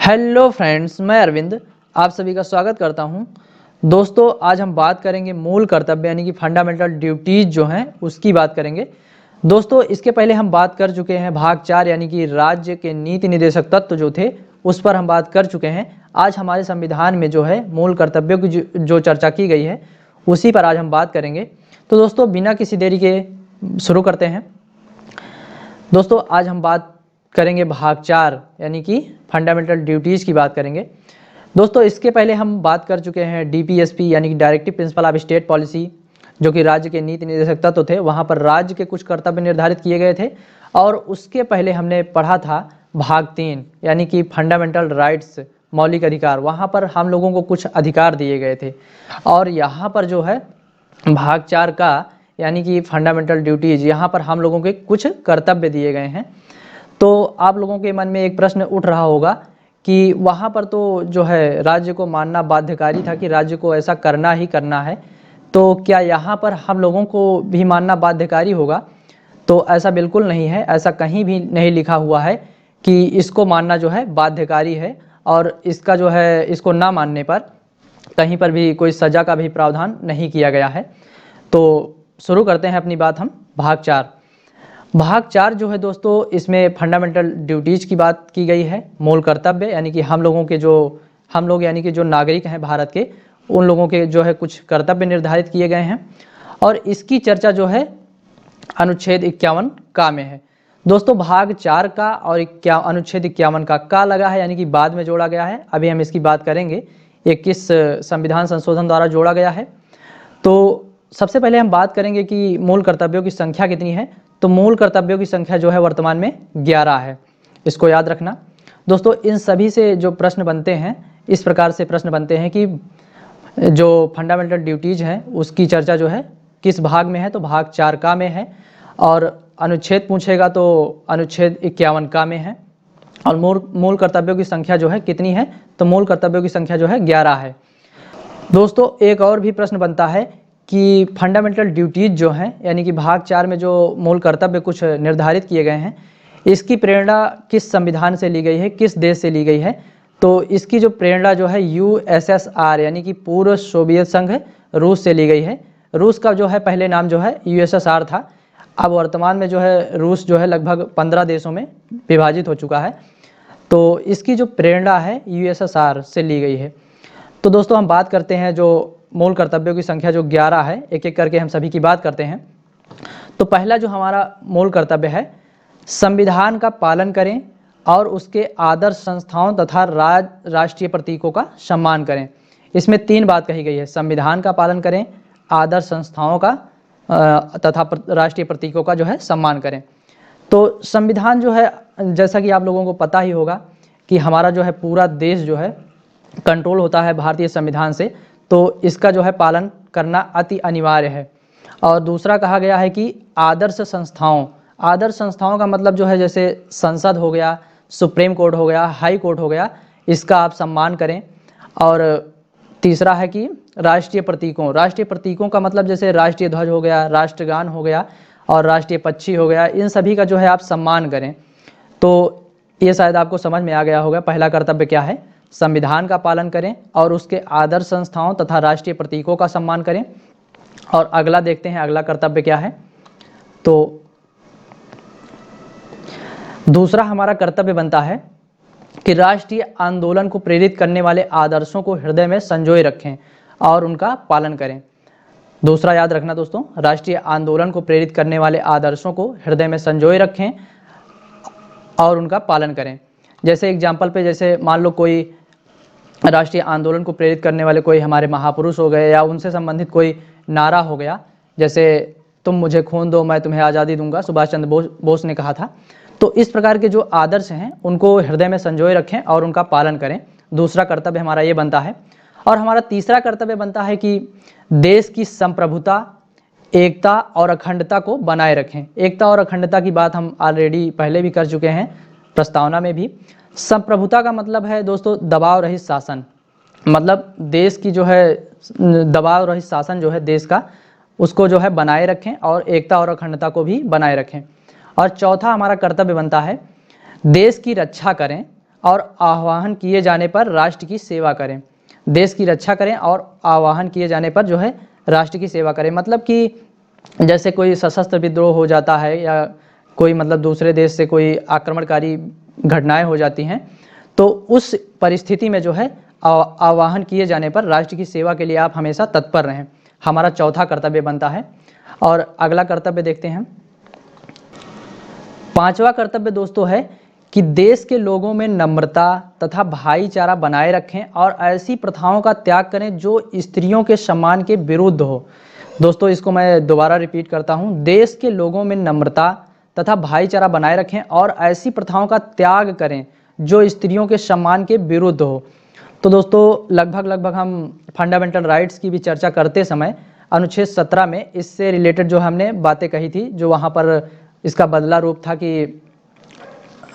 Hello friends, मैं अरविंद आप सभी का स्वागत करता हूं। दोस्तों, आज हम बात करेंगे मूल कर्तव्य यानी कि फंडामेंटल ड्यूटीज जो हैं उसकी बात करेंगे। दोस्तों, इसके पहले हम बात कर चुके हैं भाग 4 यानी कि राज्य के नीति निर्देशक तत्व जो थे उस पर हम बात कर चुके हैं। आज हमारे संविधान में जो है मूल कर्तव्यों की जो चर्चा की गई है उसी पर आज हम बात करेंगे। तो दोस्तों, बिना किसी देरी के शुरू करते हैं। दोस्तों, आज हम बात करेंगे भाग 4 यानी कि फंडामेंटल ड्यूटीज़ की बात करेंगे। दोस्तों, इसके पहले हम बात कर चुके हैं डीपीएसपी यानी कि directive principle of state policy, जो कि राज्य के नीति निर्देशक तत्व थे। वहाँ पर राज्य के कुछ कर्तव्य निर्धारित किए गए थे। और उसके पहले हमने पढ़ा था भाग 3 यानी कि फंडामेंटल राइट्स, मौलिक अधिकार। वहाँ पर हम लोगों को कुछ अधिकार दिए गए थे। और यहाँ पर जो है भाग 4 का यानी कि फंडामेंटल ड्यूटीज़, यहाँ पर हम लोगों के कुछ कर्तव्य दिए गए हैं। तो आप लोगों के मन में एक प्रश्न उठ रहा होगा कि वहाँ पर तो जो है राज्य को मानना बाध्यकारी था कि राज्य को ऐसा करना ही करना है, तो क्या यहाँ पर हम लोगों को भी मानना बाध्यकारी होगा? तो ऐसा बिल्कुल नहीं है। ऐसा कहीं भी नहीं लिखा हुआ है कि इसको मानना जो है बाध्यकारी है, और इसका जो है इसको ना मानने पर कहीं पर भी कोई सज़ा का भी प्रावधान नहीं किया गया है। तो शुरू करते हैं अपनी बात हम। भाग 4 जो है दोस्तों, इसमें फंडामेंटल ड्यूटीज़ की बात की गई है। मूल कर्तव्य यानी कि हम लोग यानी कि जो नागरिक हैं भारत के, उन लोगों के जो है कुछ कर्तव्य निर्धारित किए गए हैं। और इसकी चर्चा जो है अनुच्छेद 51 का में है। दोस्तों, भाग 4 का और अनुच्छेद 51 का लगा है यानी कि बाद में जोड़ा गया है। अभी हम इसकी बात करेंगे ये किस संविधान संशोधन द्वारा जोड़ा गया है। तो सबसे पहले हम बात करेंगे कि मूल कर्तव्यों की संख्या कितनी है। तो मूल कर्तव्यों की संख्या जो है वर्तमान में 11 है। इसको याद रखना। दोस्तों, इन सभी से जो प्रश्न बनते हैं, इस प्रकार से प्रश्न बनते हैं कि जो फंडामेंटल ड्यूटीज़ हैं उसकी चर्चा जो है किस भाग में है, तो भाग 4 का में है। और अनुच्छेद पूछेगा तो अनुच्छेद 51 का में है। और मूल कर्तव्यों की संख्या जो है कितनी है, तो मूल कर्तव्यों की संख्या जो है 11 है। दोस्तों, एक और भी प्रश्न बनता है कि फंडामेंटल ड्यूटीज़ जो हैं यानी कि भाग 4 में जो मूल कर्तव्य कुछ निर्धारित किए गए हैं, इसकी प्रेरणा किस संविधान से ली गई है, किस देश से ली गई है। तो इसकी जो प्रेरणा जो है यूएसएसआर यानी कि पूर्व सोवियत संघ रूस से ली गई है। रूस का जो है पहले नाम जो है यूएसएसआर था। अब वर्तमान में जो है रूस जो है लगभग 15 देशों में विभाजित हो चुका है। तो इसकी जो प्रेरणा है यूएसएसआर से ली गई है। तो दोस्तों, हम बात करते हैं जो मूल कर्तव्यों की संख्या जो 11 है, एक एक करके हम सभी की बात करते हैं। तो पहला जो हमारा मूल कर्तव्य है, संविधान का पालन करें और उसके आदर्श संस्थाओं तथा राष्ट्रीय प्रतीकों का सम्मान करें। इसमें 3 बात कही गई है, संविधान का पालन करें, आदर्श संस्थाओं का तथा राष्ट्रीय प्रतीकों का जो है सम्मान करें। तो संविधान जो है, जैसा कि आप लोगों को पता ही होगा कि हमारा जो है पूरा देश जो है कंट्रोल होता है भारतीय संविधान से, तो इसका जो है पालन करना अति अनिवार्य है। और दूसरा कहा गया है कि आदर्श संस्थाओं का मतलब जो है जैसे संसद हो गया, सुप्रीम कोर्ट हो गया, हाई कोर्ट हो गया, इसका आप सम्मान करें। और तीसरा है कि राष्ट्रीय प्रतीकों का मतलब जैसे राष्ट्रीय ध्वज हो गया, राष्ट्रगान हो गया और राष्ट्रीय पक्षी हो गया, इन सभी का जो है आप सम्मान करें। तो ये शायद आपको समझ में आ गया होगा पहला कर्तव्य क्या है, संविधान का पालन करें और उसके आदर्श संस्थाओं तथा राष्ट्रीय प्रतीकों का सम्मान करें। और अगला देखते हैं, अगला कर्तव्य क्या है। तो दूसरा हमारा कर्तव्य बनता है कि राष्ट्रीय आंदोलन को प्रेरित करने वाले आदर्शों को हृदय में संजोए रखें और उनका पालन करें। दूसरा याद रखना दोस्तों, राष्ट्रीय आंदोलन को प्रेरित करने वाले आदर्शों को हृदय में संजोए रखें और उनका पालन करें। जैसे एग्जाम्पल पे, जैसे मान लो कोई राष्ट्रीय आंदोलन को प्रेरित करने वाले कोई हमारे महापुरुष हो गए या उनसे संबंधित कोई नारा हो गया, जैसे तुम मुझे खून दो मैं तुम्हें आज़ादी दूंगा, सुभाष चंद्र बोस ने कहा था। तो इस प्रकार के जो आदर्श हैं उनको हृदय में संजोए रखें और उनका पालन करें। दूसरा कर्तव्य हमारा ये बनता है। और हमारा तीसरा कर्तव्य बनता है कि देश की संप्रभुता, एकता और अखंडता को बनाए रखें। एकता और अखंडता की बात हम ऑलरेडी पहले भी कर चुके हैं प्रस्तावना में भी। संप्रभुता का मतलब है दोस्तों दबाव रहित शासन, मतलब देश की जो है दबाव रहित शासन जो है देश का, उसको जो है बनाए रखें और एकता और अखंडता को भी बनाए रखें। और चौथा हमारा कर्तव्य बनता है देश की रक्षा करें और आह्वान किए जाने पर राष्ट्र की सेवा करें। देश की रक्षा करें और आह्वान किए जाने पर जो है राष्ट्र की सेवा करें। मतलब कि जैसे कोई सशस्त्र विद्रोह हो जाता है या कोई मतलब दूसरे देश से कोई आक्रमणकारी घटनाएं हो जाती हैं, तो उस परिस्थिति में जो है आह्वान किए जाने पर राष्ट्र की सेवा के लिए आप हमेशा तत्पर रहें, हमारा चौथा कर्तव्य बनता है। और अगला कर्तव्य देखते हैं। पांचवा कर्तव्य दोस्तों है कि देश के लोगों में नम्रता तथा भाईचारा बनाए रखें और ऐसी प्रथाओं का त्याग करें जो स्त्रियों के सम्मान के विरुद्ध हो। दोस्तों इसको मैं दोबारा रिपीट करता हूं, देश के लोगों में नम्रता तथा भाईचारा बनाए रखें और ऐसी प्रथाओं का त्याग करें जो स्त्रियों के सम्मान के विरुद्ध हो। तो दोस्तों लगभग हम फंडामेंटल राइट्स की भी चर्चा करते समय अनुच्छेद 17 में इससे रिलेटेड जो हमने बातें कही थी, जो वहाँ पर इसका बदला रूप था कि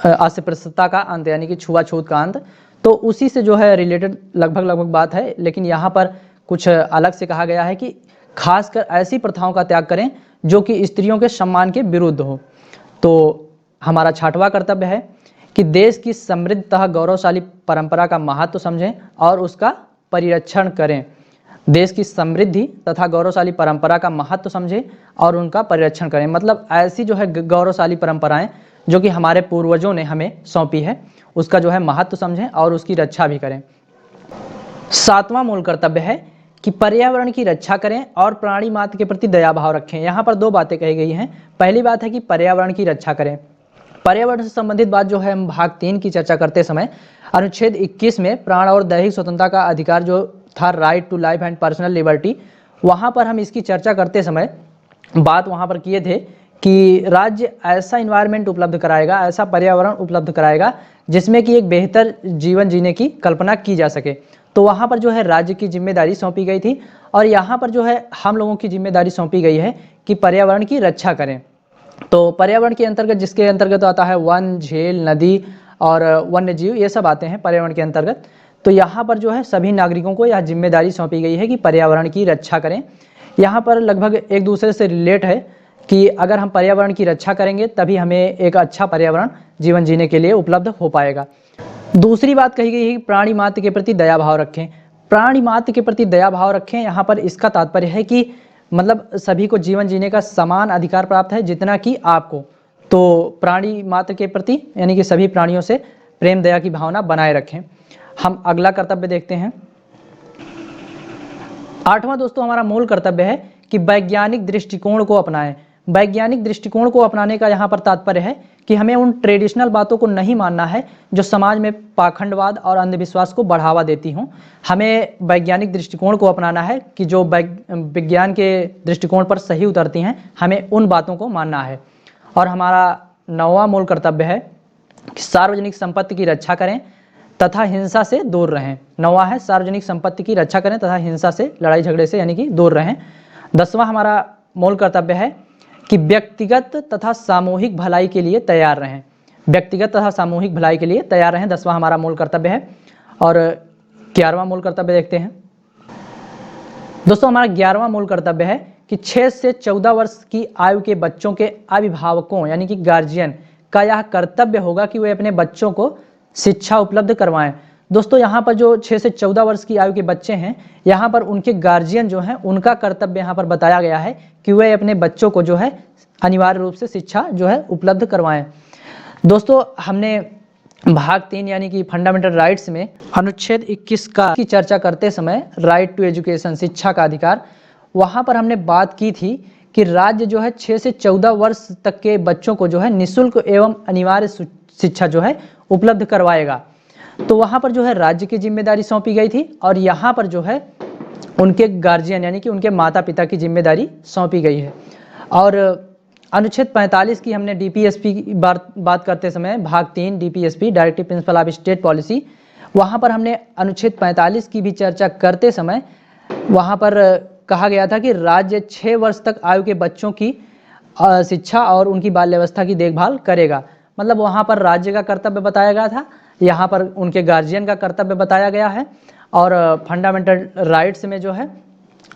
अस्पृश्यता का अंत यानी कि छुआछूत का अंत, तो उसी से जो है रिलेटेड लगभग बात है। लेकिन यहाँ पर कुछ अलग से कहा गया है कि खासकर ऐसी प्रथाओं का त्याग करें जो कि स्त्रियों के सम्मान के विरुद्ध हो। तो हमारा छठवां कर्तव्य है कि देश की समृद्ध तथा गौरवशाली परंपरा का महत्व समझें और उसका परिरक्षण करें। देश की समृद्धि तथा गौरवशाली परंपरा का महत्व समझें और उनका परिरक्षण करें। मतलब ऐसी जो है गौरवशाली परंपराएं जो कि हमारे पूर्वजों ने हमें सौंपी है, उसका जो है महत्व समझें और उसकी रक्षा भी करें। सातवां मूल कर्तव्य है कि पर्यावरण की रक्षा करें और प्राणी मात्र के प्रति दया भाव रखें। यहाँ पर दो बातें कही गई हैं। पहली बात है कि पर्यावरण की रक्षा करें। पर्यावरण से संबंधित बात जो है हम भाग 3 की चर्चा करते समय अनुच्छेद 21 में प्राण और दैहिक स्वतंत्रता का अधिकार जो था, right to life and personal liberty, वहाँ पर हम इसकी चर्चा करते समय बात वहाँ पर किए थे कि राज्य ऐसा इन्वायरमेंट उपलब्ध कराएगा, ऐसा पर्यावरण उपलब्ध कराएगा जिसमें कि एक बेहतर जीवन जीने की कल्पना की जा सके। तो वहाँ पर जो है राज्य की जिम्मेदारी सौंपी गई थी और यहाँ पर जो है हम लोगों की जिम्मेदारी सौंपी गई है कि पर्यावरण की रक्षा करें। तो पर्यावरण के अंतर्गत जिसके अंतर्गत आता है वन, झील, नदी और वन्य जीव, ये सब आते हैं पर्यावरण के अंतर्गत। तो यहाँ पर जो है सभी नागरिकों को यह जिम्मेदारी सौंपी गई है कि पर्यावरण की रक्षा करें। यहाँ पर लगभग एक दूसरे से रिलेट है कि अगर हम पर्यावरण की रक्षा करेंगे तभी हमें एक अच्छा पर्यावरण जीवन जीने के लिए उपलब्ध हो पाएगा। दूसरी बात कही गई है कि प्राणी मात्र के प्रति दया भाव रखें। प्राणी मात्र के प्रति दया भाव रखें, यहाँ पर इसका तात्पर्य है कि मतलब सभी को जीवन जीने का समान अधिकार प्राप्त है जितना कि आपको। तो प्राणी मात्र के प्रति यानी कि सभी प्राणियों से प्रेम दया की भावना बनाए रखें। हम अगला कर्तव्य देखते हैं। आठवां दोस्तों हमारा मूल कर्तव्य है कि वैज्ञानिक दृष्टिकोण को अपनाएं। वैज्ञानिक दृष्टिकोण को अपनाने का यहाँ पर तात्पर्य है कि हमें उन ट्रेडिशनल बातों को नहीं मानना है जो समाज में पाखंडवाद और अंधविश्वास को बढ़ावा देती हों। हमें वैज्ञानिक दृष्टिकोण को अपनाना है कि जो विज्ञान के दृष्टिकोण पर सही उतरती हैं, हमें उन बातों को मानना है। और हमारा 9वां मूल कर्तव्य है कि सार्वजनिक संपत्ति की रक्षा करें तथा हिंसा से दूर रहें। 9वां है सार्वजनिक संपत्ति की रक्षा करें तथा हिंसा से, लड़ाई झगड़े से यानी कि दूर रहें। 10वां हमारा मूल कर्तव्य है कि व्यक्तिगत तथा सामूहिक भलाई के लिए तैयार रहें। व्यक्तिगत तथा सामूहिक भलाई के लिए तैयार रहें, 10वां हमारा मूल कर्तव्य है। और 11वां मूल कर्तव्य देखते हैं। दोस्तों हमारा 11वां मूल कर्तव्य है कि 6 से 14 वर्ष की आयु के बच्चों के अभिभावकों यानी कि गार्जियन का यह कर्तव्य होगा कि वे अपने बच्चों को शिक्षा उपलब्ध करवाएं। दोस्तों यहाँ पर जो 6 से 14 वर्ष की आयु के बच्चे हैं, यहाँ पर उनके गार्जियन जो हैं उनका कर्तव्य यहाँ पर बताया गया है कि वे अपने बच्चों को जो है अनिवार्य रूप से शिक्षा जो है उपलब्ध करवाएं। दोस्तों हमने भाग 3 यानी कि फंडामेंटल राइट्स में अनुच्छेद 21 की चर्चा करते समय राइट टू एजुकेशन, शिक्षा का अधिकार, वहाँ पर हमने बात की थी कि राज्य जो है 6 से 14 वर्ष तक के बच्चों को जो है निःशुल्क एवं अनिवार्य शिक्षा जो है उपलब्ध करवाएगा। तो वहाँ पर जो है राज्य की जिम्मेदारी सौंपी गई थी और यहाँ पर जो है उनके गार्जियन यानी कि उनके माता पिता की जिम्मेदारी सौंपी गई है। और अनुच्छेद 45 की हमने डीपीएसपी की बात करते समय भाग 3 DPSP, directive principle of state policy, वहाँ पर हमने अनुच्छेद 45 की भी चर्चा करते समय वहाँ पर कहा गया था कि राज्य 6 वर्ष तक आयु के बच्चों की शिक्षा और उनकी बाल व्यवस्था की देखभाल करेगा। मतलब वहाँ पर राज्य का कर्तव्य बताया गया था, यहाँ पर उनके गार्जियन का कर्तव्य बताया गया है। और फंडामेंटल राइट्स में जो है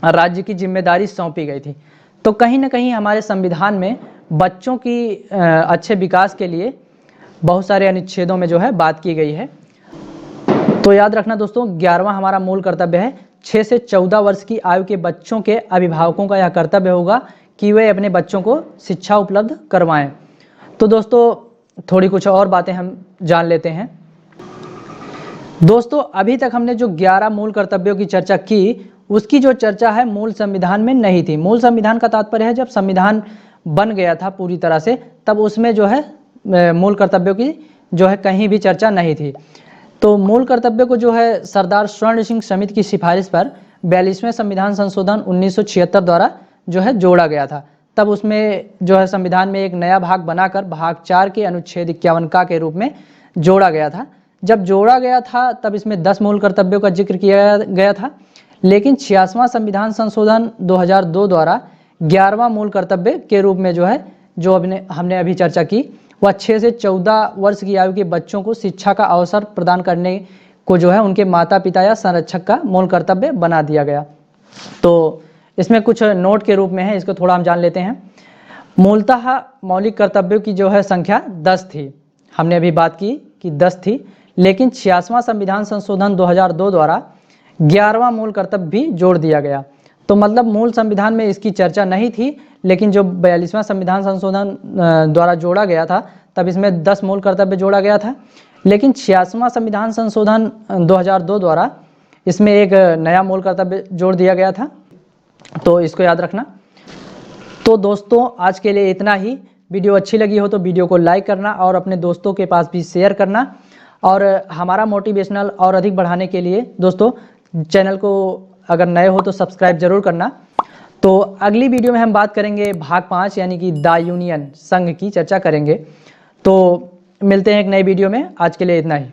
राज्य की जिम्मेदारी सौंपी गई थी। तो कहीं ना कहीं हमारे संविधान में बच्चों की अच्छे विकास के लिए बहुत सारे अनुच्छेदों में जो है बात की गई है तो याद रखना दोस्तों, 11वां हमारा मूल कर्तव्य है 6 से 14 वर्ष की आयु के बच्चों के अभिभावकों का यह कर्तव्य होगा कि वे अपने बच्चों को शिक्षा उपलब्ध करवाएं। तो दोस्तों थोड़ी कुछ और बातें हम जान लेते हैं। दोस्तों अभी तक हमने जो 11 मूल कर्तव्यों की चर्चा की, उसकी जो चर्चा है मूल संविधान में नहीं थी। मूल संविधान का तात्पर्य है जब संविधान बन गया था पूरी तरह से, तब उसमें जो है मूल कर्तव्यों की जो है कहीं भी चर्चा नहीं थी। तो मूल कर्तव्य को जो है सरदार स्वर्ण सिंह समिति की सिफारिश पर 42वें संविधान संशोधन 1976 द्वारा जो है जोड़ा गया था। तब उसमें जो है संविधान में एक नया भाग बनाकर भाग 4 के अनुच्छेद 51 का के रूप में जोड़ा गया था। जब जोड़ा गया था तब इसमें 10 मूल कर्तव्यों का जिक्र किया गया था, लेकिन 86वां संविधान संशोधन 2002 द्वारा 11वां मूल कर्तव्य के रूप में जो है जो हमने अभी चर्चा की, वह 6 से 14 वर्ष की आयु के बच्चों को शिक्षा का अवसर प्रदान करने को जो है उनके माता पिता या संरक्षक का मूल कर्तव्य बना दिया गया। तो इसमें कुछ नोट के रूप में है, इसको थोड़ा हम जान लेते हैं। मूलतः मौलिक कर्तव्यों की जो है संख्या 10 थी, हमने अभी बात की कि 10 थी, लेकिन 86वां संविधान संशोधन 2002 द्वारा 11वां मूल कर्तव्य भी जोड़ दिया गया। तो मतलब मूल संविधान में इसकी चर्चा नहीं थी, लेकिन जो 42वां संविधान संशोधन द्वारा जोड़ा गया था तब इसमें 10 मूल कर्तव्य जोड़ा गया था, लेकिन 86वां संविधान संशोधन 2002 द्वारा इसमें एक नया मूल कर्तव्य जोड़ दिया गया था। तो इसको याद रखना। तो दोस्तों आज के लिए इतना ही। वीडियो अच्छी लगी हो तो वीडियो को लाइक करना और अपने दोस्तों के पास भी शेयर करना। और हमारा मोटिवेशनल और अधिक बढ़ाने के लिए दोस्तों चैनल को अगर नए हो तो सब्सक्राइब जरूर करना। तो अगली वीडियो में हम बात करेंगे भाग 5 यानी कि द यूनियन संघ की चर्चा करेंगे। तो मिलते हैं एक नई वीडियो में, आज के लिए इतना ही।